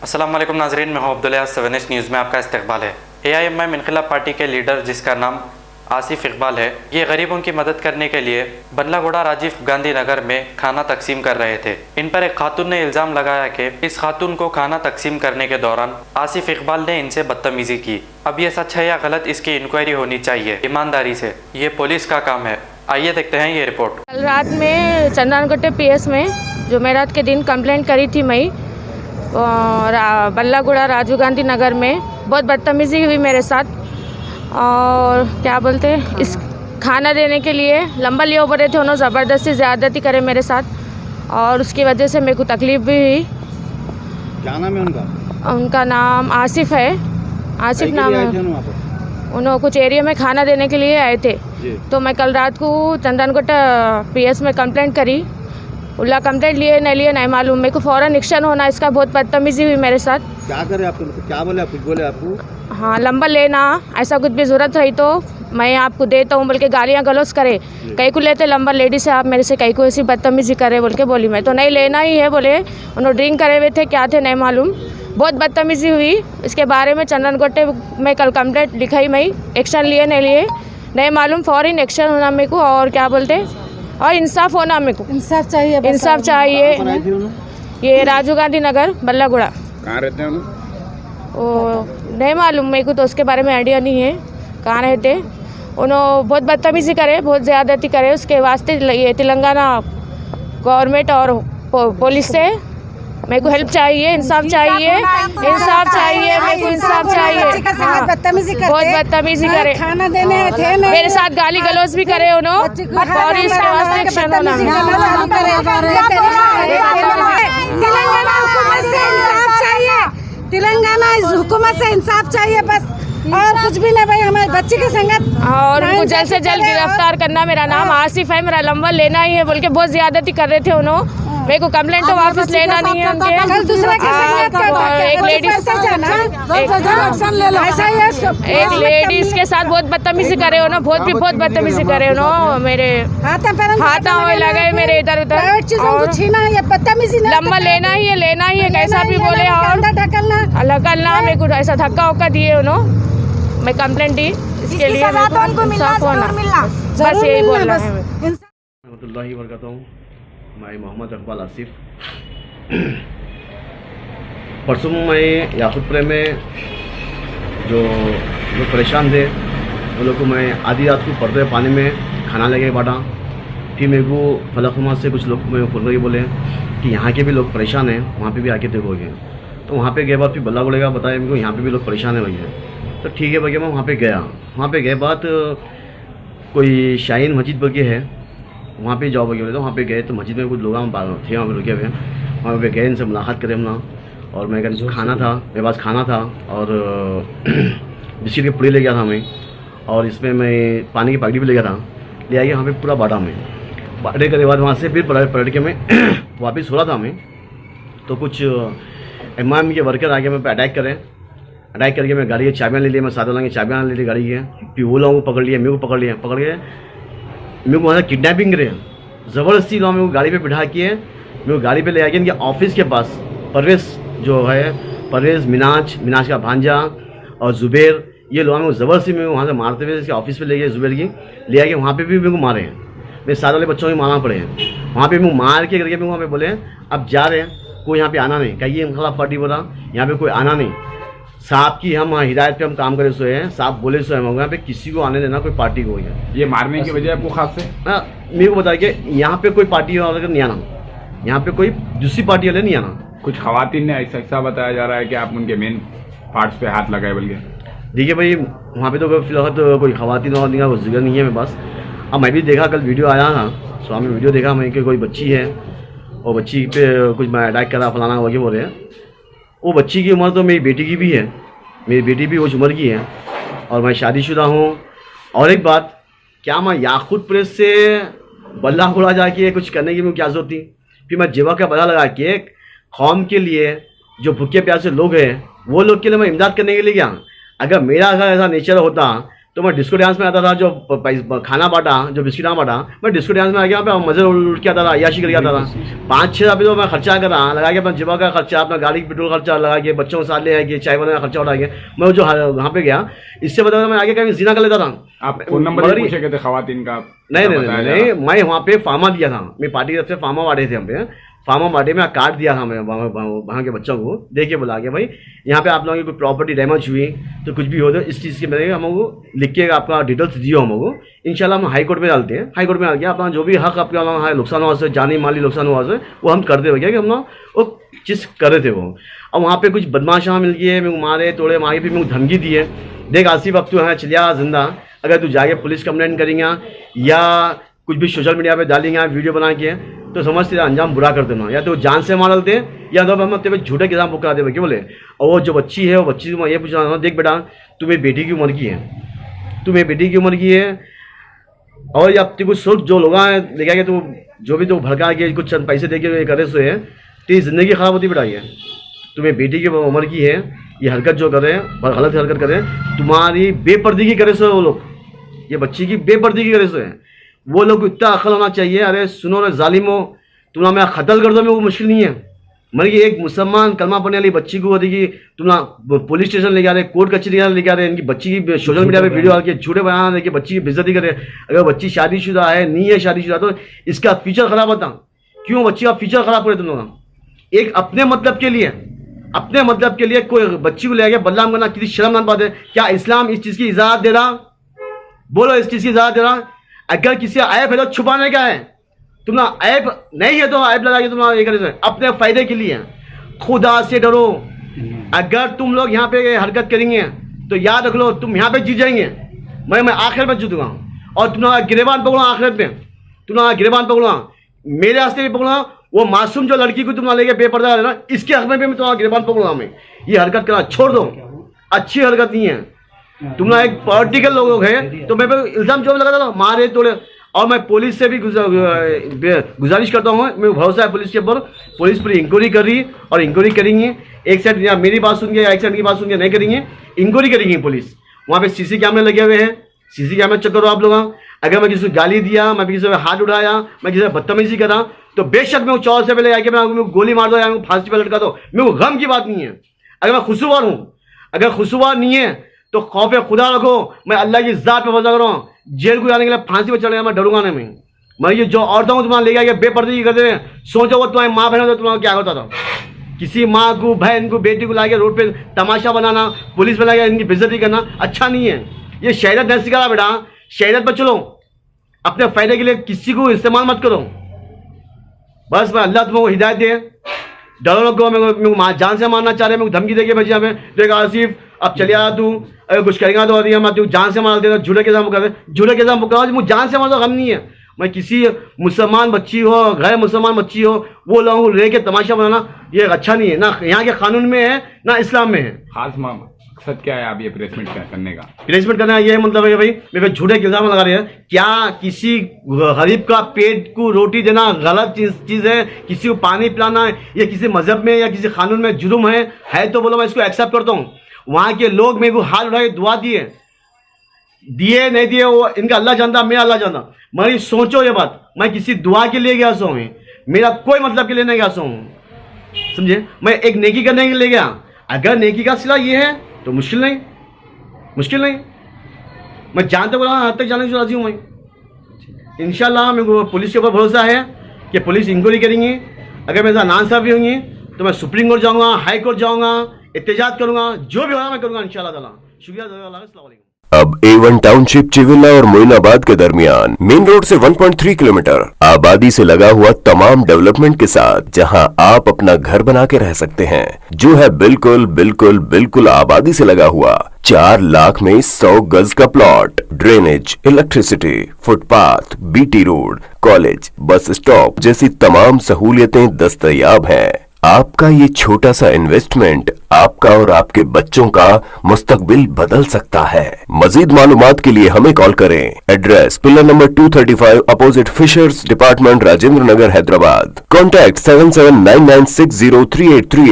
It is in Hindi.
अस्सलाम वालेकुम नाजरीन, मैं हूं अब्दुल्ला। 7 न्यूज़ में आपका इस्तकबाल है। AIMM इनकलाब पार्टी के लीडर जिसका नाम आसिफ इकबाल है, ये गरीबों की मदद करने के लिए बल्लागुड़ा राजीव गांधी नगर में खाना तकसीम कर रहे थे। इन पर एक खातून ने इल्ज़ाम लगाया कि इस खातून को खाना तकसीम करने के दौरान आसिफ इकबाल ने इनसे बदतमीज़ी की। अब ये सच है या गलत, इसकी इंक्वायरी होनी चाहिए ईमानदारी से, ये पुलिस का काम है। आइए देखते हैं ये रिपोर्ट। कल रात में चंदनगट्टे PS में जो मेरठ के दिन कंप्लेंट करी थी मैं, बल्लागुड़ा राजीव गांधी नगर में बहुत बदतमीज़ी हुई मेरे साथ। और क्या बोलते हैं, इस खाना देने के लिए लंबा लिए ऊपर रहे थे, उन्होंने ज़बरदस्ती ज़्यादती करे मेरे साथ और उसकी वजह से मेरे को तकलीफ़ भी हुई। क्या नाम है उनका? उनका नाम आसिफ है, आसिफ नाम है। उन्होंने कुछ एरिया में खाना देने के लिए आए थे, तो मैं कल रात को चंदनगट्टा PS में कंप्लेंट करी। उल्ला कंप्लेंट लिए नहीं मालूम, मेरे को फ़ौरन एक्शन होना, इसका बहुत बदतमीज़ी हुई मेरे साथ। क्या करे आपको, क्या बोले आप, कुछ बोले आपको? हाँ, लंबा लेना, ऐसा कुछ भी ज़रूरत रही तो मैं आपको देता हूँ बोल के गालियाँ गलौज करे। कहीं को लेते लंबा लेडीज से आप मेरे से कहीं को ऐसी बदतमीज़ी करे बोल के बोली। मैं तो नहीं लेना ही है बोले, उन्होंने ड्रिंक करे हुए थे, क्या थे नहीं मालूम, बहुत बदतमीज़ी हुई। इसके बारे में चंदनगट्टे में कल कंप्लेंट लिखाई, मैं एक्शन लिए नहीं मालूम, फ़ौरन एक्शन होना मेरे को। और क्या बोलते, और इंसाफ होना मेरे को, इंसाफ चाहिए, इंसाफ चाहिए। ये राजीव गांधी नगर बल्लागुड़ा। कहाँ रहते हैं? वो नहीं मालूम मेरे को, तो उसके बारे में आइडिया नहीं है कहाँ रहते। उन्होंने बहुत बदतमीज़ी करे, बहुत ज़्यादती करे, उसके वास्ते ये तेलंगाना गवर्नमेंट और पुलिस से मेरे को हेल्प चाहिए, इंसाफ चाहिए, इंसाफ चाहिए, मेरे को इंसाफ चाहिए। हाँ, बहुत बदतमीज़ी करे, खाना देने थे मेरे साथ, गाली गलौज भी करे उन्होंने, और इसके वास्ते एक्शन होना। तेलंगाना इस हुकूमत से इंसाफ चाहिए बस, और कुछ भी नहीं भाई। हमारे बच्चे की संगत और उनको जल्द से जल्द गिरफ्तार करना। मेरा नाम आसिफ है, मेरा नंबर लेना ही है बोल के बहुत ज्यादती कर रहे थे उन्होंने। मेरे को कंप्लेंट तो वापस लेना नहीं है उनके। एक लेडीज के साथ बहुत बदतमीजी करे उन्होंने, बहुत बदतमीजी करे उन्होंने, मेरे हाथा लगे मेरे इधर उधर। लंबा लेना ही है कैसा भी बोले, और ढकलना मेरे को ऐसा धक्का वक्का दिए उन्होंने। मैं कंप्लेंट दी, इसके लिए इंसाफ होना, बस यही बोलना है। मैं मोहम्मद इकबाल आसिफ। परसों मैं याकूबपुरे में जो लोग परेशान थे उन लोग को मैं आधी रात को पर्दे पानी में खाना लेके बांटा। फिर मेरे को फलकनुमा से कुछ लोग मैं फ़ोन करके बोले कि यहाँ के भी लोग परेशान हैं, वहाँ पे भी आके देखोगे। तो वहाँ पे गए बाद फिर बल्लागुड़े का बताया मेरे को यहाँ पे भी लोग परेशान हैं भैया। तो ठीक है भैया, मैं वहाँ पे गया। वहाँ पे गए बाद कोई शाहीन मस्जिद बगे है, वहाँ पे जाओ बोले, तो वहाँ पे गए तो मस्जिद में कुछ लोग थे वहाँ पे रुके हुए। वहाँ पे गए, इनसे मुलाकात करें हमने, और मैं कहा खाना था मेरे पास, खाना था और बिस्किट के पुड़ी ले गया था मैं, और इसमें मैं पानी की पैकेट भी ले गया था, ले आइए वहाँ पे पूरा बाटा में बाटे के बाद वहाँ से फिर पलट के मैं वापस हो रहा था मैं, तो कुछ इमाम के वर्कर आके मैं पे अटैक करके मैं गाड़ी की चाबियाँ ले ली, मैं साथ वाला की चाबियाँ ले ली गाड़ी की। फिर वो लोगों को पकड़ लिया, मेरे को पकड़ के मेरे को वहाँ से किडनैपिंग करे, ज़बरदस्ती लोग मेरे को गाड़ी पे बिठा के मेरे को गाड़ी पे ले आके इनके ऑफिस के पास परवेज़ जो है, परवेज़ मिनाज का भांजा और ज़ुबैर, ये लोग मेरे को ज़बरदस्ती में वहाँ से मारते हुए इसके ऑफिस पे ले गए। ज़ुबैर की ले आके वहाँ पे भी मेरे को मारे हैं, मेरे साथ वाले बच्चों को मारना पड़े हैं। वहाँ पे मेरे मार के करके वहाँ पे बोले अब जा रहे हैं, कोई यहाँ पे आना नहीं, कहिए इनकलाब पार्टी बोला यहाँ पे कोई आना नहीं, साहब की हम हिदायत पे हम काम करे सोए हैं, साहब बोले सोए हम यहाँ पे किसी को आने देना, कोई पार्टी को। ये मारने की वजह आपको खास से मेरे को बताया कि यहाँ पे कोई पार्टी वाले नहीं आना, यहाँ पे कोई दूसरी पार्टी वाले नहीं आना। कुछ खवातीन ने ऐसा बताया जा रहा है कि आप उनके मेन पार्ट्स पे हाथ लगाए बल्कि। देखिए भाई, वहाँ पे तो फिलहाल तो कोई खवातीन और का कोई जिक्र नहीं है मेरे पास। अब मैं भी देखा, कल वीडियो आया था, स्वामी वीडियो देखा मैं कि कोई बच्ची है और बच्ची पे कुछ मैं अटैक करा फलाना वगैरह बोल रहे हैं। वो बच्ची की उम्र तो मेरी बेटी की भी है, मेरी बेटी भी उस उम्र की है, और मैं शादीशुदा हूँ। और एक बात, क्या मैं याकूबपुरे से बल्लागुड़ा जाके कुछ करने की क्या जरूरत थी? फिर मैं जीवा का बदला लगा के कौम के लिए जो भूखे प्यासे लोग हैं वो लोग के लिए मैं इमदाद करने के लिए गया। अगर मेरा ऐसा नेचर होता तो मैं डिस्को डांस में आता था, जो खाना बांटा, जो बिस्किट बांटा, मैं डिस्को डांस में आ गया, पे मजे उठ के आता था, अय्याशी करके आता था। 5-6 रुपये तो मैं खर्चा करा लगा के, अपना जिबा का खर्चा, अपना गाड़ी का पेट्रोल खर्चा लगा के, बच्चों के साथ ले आके, चाय बनाने का खर्चा उठा के मैं जो वहाँ पे गया, इससे बता मैं आगे कहीं जीना कर लेता था। आप फोन नंबर भी पूछे थे खवातीन का? नहीं, मैं वहाँ पे फार्मा दिया था, मेरी पार्टी की तरफ से फार्मा बांटे थे, हम पे फार्मा बांटे में कार्ड दिया था मैं वहाँ के बच्चों को, दे के बुला के, भाई यहाँ पे आप लोगों की कोई प्रॉपर्टी डैमेज हुई तो कुछ भी हो तो इस चीज़ के मैंने हमको लिख के आपका डिटेल्स दियो हमको, इंशाल्लाह हम हाई कोर्ट में डालते हैं। हाई कोर्ट में डाल के अपना जो भी हक आपका नुकसान हुआ से, जानी माली नुकसान हुआ से, वो हम कर दे कि हम लोग वो चीज़ कर रहे थे वो। अब वहाँ पे कुछ बदमाश मिल गए, मेरे को मारे तोड़े, मारे, फिर मेरे को धमकी दिए, देख आसिफ अब तू यहाँ चलिया जिंदा, अगर तू जाके पुलिस कंप्लेंट करेंगे या कुछ भी सोशल मीडिया पे डालेंगे वीडियो बना के, तो समझ तेरा अंजाम बुरा कर देना, या तो जान से मार दे या तो हम तेरे झूठे के साथ बुक करा दे। क्या बोले? और वो जो बच्ची है, वो बच्ची को मैं ये पूछना, देख बेटा तू मेरी बेटी की उम्र की है, तू मेरी बेटी की उम्र की है, और या तेरे को सोच जो लोग लेके आगे तो जो भी तो भड़का के कुछ चंद पैसे दे के करे सो है, तेरी जिंदगी खराब होती बेटा। ये तू मेरी बेटी की उम्र की है, ये हरकत जो करे, गलत हरकत करे, तुम्हारी बेपर्दगी करे सो वो लोग, ये बच्ची की बेपर्दगी करे सो है, वो लोग को इतना अकल होना चाहिए। अरे सुनो रे जालिमो, तुम मैं कत्ल कर दो, मैं वो मुश्किल नहीं है, मतलब कि एक मुसलमान कलमा पढ़ने वाली बच्ची को होती कि तुम पुलिस स्टेशन ले जा रहे, कोर्ट कचहरी लेके आ रहे, इनकी बच्ची की सोशल मीडिया पे वीडियो आके झूठे बयान देके बच्ची की बेइज्जती करे। अगर बच्ची शादीशुदा है, नहीं है शादीशुदा, तो इसका फ्यूचर खराब होता। क्यों बच्ची का फ्यूचर खराब करे तुम लोग? एक अपने मतलब के लिए कोई बच्ची को ले आके बदनाम करना किसी शर्मनाक बात है क्या? इस्लाम इस चीज की इजाजत दे रहा? बोलो, इस चीज की इजाजत दे रहा? अगर किसी ऐप है तो छुपाने का है, तुम ऐप नहीं है तो ऐप लगा के तुम ये करे अपने फायदे के लिए। खुदा से डरो, अगर तुम लोग यहाँ पे हरकत करेंगे तो याद रख लो तुम यहाँ पे जीत जाएंगे, मैं आखिर में जीतूंगा, और तुम गिरेबान पकड़ो आखिरत में, तुम गिरेबान पकड़ो, मेरे रास्ते भी पकड़ो, वो मासूम जो लड़की को तुम लेके बेपर्दा है ना, इसके हक में भी मैं तुम्हारा गिरेबान पकड़ूंगा। मैं ये हरकत करना छोड़ दो, अच्छी हरकत नहीं है। तुम एक पॉलिटिकल लोग हैं तो मैं इल्जाम जो लगा था मारे तोड़े, और मैं पुलिस से भी गुजारिश करता हूँ, मैं भरोसा है पुलिस के ऊपर, पुलिस पूरी इंक्वायरी कर रही और इंक्वायरी करेंगे। एक साइड या मेरी बात सुन के या एक साइड की बात सुन के नहीं करेंगे, इंक्वायरी करेंगी पुलिस। वहाँ पे सीसी कैमरे लगे हुए हैं, सीसी कैमरे चेक करो आप लोग। अगर मैं किसी को गाली दिया, मैं किसी को हाथ उठाया, मैं किसी को बदतमीजी करा, तो बेशक मैं चौर से पहले आके मैं गोली मार दो या फांसी पे लटका दो, मेरे को गम की बात नहीं है। अगर मैं खुशुवार हूँ, अगर खुशुवार नहीं है तो खौफ खुदा रखो, मैं अल्लाह की जात पे भरोसा करूँ, जेल को जाने के लिए फांसी पे चढ़ेगा मैं डरूंगा नहीं। मैं ये जो औरतों को तुम्हारा ले गया बेपर्दगी करते हैं, सोचो वो तुम्हारी माँ बहन हो तो तुम्हारा क्या होता था? किसी माँ को, बहन को, बेटी को लाके रोड पे तमाशा बनाना, पुलिस में लाके इनकी बेइज्जती करना अच्छा नहीं है। ये शरीयत नहीं सिखाया बेटा, शरीयत पर चलो, अपने फायदे के लिए किसी को इस्तेमाल मत करो। बस मैं अल्लाह तुमको हिदायत दे, डरो लोग मेरे को जान से मारना चाह रहे, मेरे को धमकी देके भेजी हमें, देख आसिफ अब चले आ तू, अगर कुछ करेगा तो मैं तू जान से मार देगा, झूठे के साथ कर, झूठे के साथ मुझे जान से मार दो, गम नहीं है। मैं किसी मुसलमान बच्ची हो, गैर मुसलमान बच्ची हो, वो लोगों को लेके तमाशा बनाना ये अच्छा नहीं है, ना यहाँ के कानून में है ना इस्लाम में है। खास मकसद क्या है आप ये प्रेसमेंट करने का? प्लेसमेंट करना ये मतलब है भाई मेरे पे झूठे इल्जाम लगा रहे हैं। क्या किसी गरीब का पेट को रोटी देना गलत चीज है? किसी को पानी पिलाना ये किसी मजहब में या किसी कानून में जुर्म है तो बोलो मैं इसको एक्सेप्ट करता हूँ। वहाँ के लोग मेरे को हाथ उठाए दुआ दिए नहीं दिए वो इनका अल्लाह जानता, मेरा अल्लाह जानता। मगर सोचो ये बात, मैं किसी दुआ के लिए गया सो, मेरा कोई मतलब के लिए नहीं गया सो, समझे? मैं एक नेकी करने के लिए गया। अगर नेकी का सिला ये है तो मुश्किल नहीं, मैं जानते बोला हद तक जाने की राजी हूँ। मैं इंशाल्लाह मेरे को पुलिस के ऊपर भरोसा है कि पुलिस इंक्वायरी करेंगी। अगर मेरे साथ नाइंसाफी होंगी तो मैं सुप्रीम कोर्ट जाऊँगा, हाई कोर्ट जाऊँगा, एहतजाज करूँगा, जो भी होगा मैं करूँगा इंशाल्लाह ताला। शुक्रिया, अस्सलाम वालेकुम। अब A1 टाउनशिप चिविला और मोइनाबाद के दरमियान मेन रोड से 1.3 किलोमीटर आबादी से लगा हुआ तमाम डेवलपमेंट के साथ जहां आप अपना घर बना के रह सकते हैं, जो है बिल्कुल आबादी से लगा हुआ। 4 लाख में 100 गज का plot, drainage, electricity, footpath, BT road, college, bus stop जैसी तमाम सहूलियतें दस्तयाब हैं। आपका ये छोटा सा इन्वेस्टमेंट आपका और आपके बच्चों का मुस्तकबिल बदल सकता है। मजीद मालूमात के लिए हमें कॉल करें। Address pillar number 235 opposite fishers department, Rajendra Nagar, Hyderabad. Contact 7799603838।